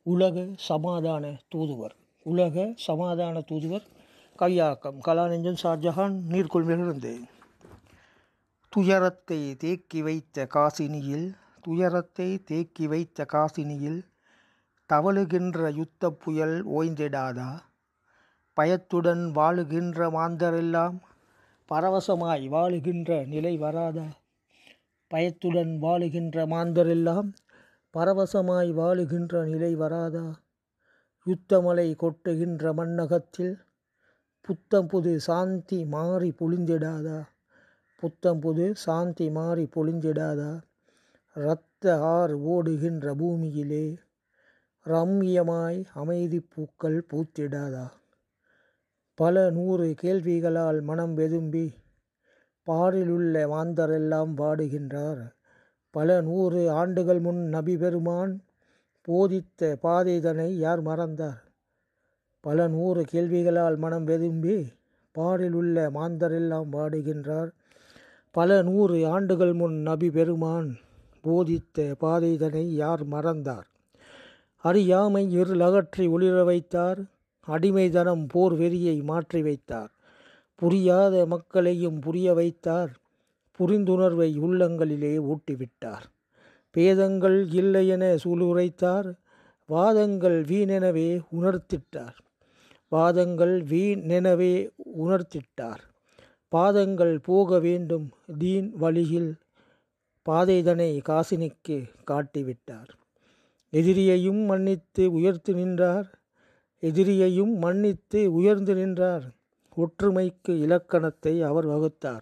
உலக சமாதான தூதுவர். உலக சமாதான தூதுவர் கவியாக்கம். கலாநெஞ்சம் ஷாஜஹான். நீர்கொள்மையிலிருந்து. துயரத்தை தேக்கி வைத்த காசினியில், துயரத்தை தேக்கி வைத்த காசினியில் தவழுகின்ற யுத்த புயல் ஓய்ந்திடாதா? பயத்துடன் வாழுகின்ற மாந்தரெல்லாம் பரவசமாய் வாழுகின்ற நிலை வராதா? பயத்துடன் வாழுகின்ற மாந்தரெல்லாம் பரவசமாய் வாழுகின்ற நிலை வராதா? யுத்தமலை கொட்டுகின்ற மண்ணகத்தில் புத்தம் புது சாந்தி மாறி பொழிந்திடாதா? புத்தம் புது சாந்தி மாறி பொழிந்திடாதா? இரத்த ஆறு ஓடுகின்ற பூமியிலே ரம்மியமாய் அமைதி பூக்கள் பூத்திடாதா? பல நூறு கேள்விகளால் மனம் வெதும்பி பாரிலுள்ள மாந்தரெல்லாம் வாடுகின்றார். பல நூறு ஆண்டுகள் முன் நபி பெருமான் போதித்த பாதைதனை யார் மறந்தார்? பல நூறு கேள்விகளால் மனம் வெதும்பி பாரில் உள்ள மாந்தரெல்லாம் வாடுகின்றார். பல நூறு ஆண்டுகள் முன் நபி பெருமான் போதித்த பாதைதனை யார் மறந்தார்? அறியாமை இருளகற்றி ஒளிர வைத்தார். அடிமைதனம் போர் வெறியை மாற்றி வைத்தார். புரியாத மக்களையும் புரிய வைத்தார். புரிந்துணர்வை உள்ளங்களிலே ஊட்டிவிட்டார். பேதங்கள் இல்லையென சூளுரைத்தார். வாதங்கள் வீணெனவே உணர்த்திட்டார். வாதங்கள் வீணெனவே உணர்த்திட்டார். பாதங்கள் போக வேண்டும் தீன் வழியில் பாதைதனை காசினிக்கு காட்டிவிட்டார். எதிரியையும் மன்னித்து உயர்த்து நின்றார். எதிரியையும் மன்னித்து உயர்ந்து நின்றார். ஒற்றுமைக்கு இலக்கணத்தை அவர் வகுத்தார்.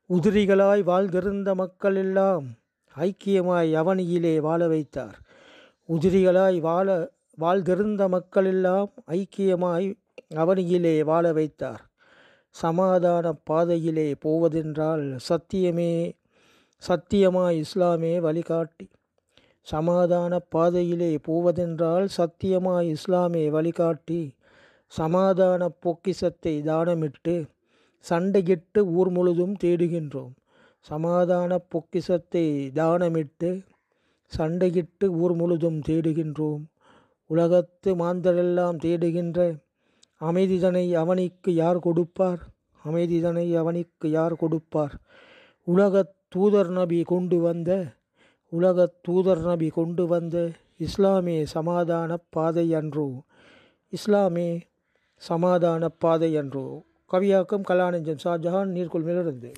உதிரிகளாய் வாழ்ந்திருந்த மக்கள் எல்லாம் ஐக்கியமாய் அவனியிலே வாழ வைத்தார். உதிரிகளாய் வாழ்ந்திருந்த மக்கள் எல்லாம் ஐக்கியமாய் அவனியிலே வாழ வைத்தார். சமாதான பாதையிலே போவதென்றால் சத்தியமாய் இஸ்லாமே வழிகாட்டி. சமாதான பாதையிலே போவதென்றால் சத்தியமாய் இஸ்லாமே வழிகாட்டி. சமாதான பொக்கிஷத்தை தானமிட்டு சண்டையிட்டு ஊர் முழுதும் தேடுகின்றோம். சமாதான பொக்கிஷத்தை தானமிட்டு சண்டையிட்டு ஊர் முழுதும் தேடுகின்றோம். உலகத்து மாந்தரெல்லாம் தேடுகின்ற அமைதிதனை அவனிக்கு யார் கொடுப்பார்? அமைதிதனை அவனிக்கு யார் கொடுப்பார்? உலகத் தூதர் நபி கொண்டு வந்த இஸ்லாமே சமாதான பாதை அன்றோ? இஸ்லாமே சமாதான பாதை அன்றோ? கவியாக்கம். கலாநெஞ்சம் ஷாஜஹான். நீர்கொள்மையிலிருந்து.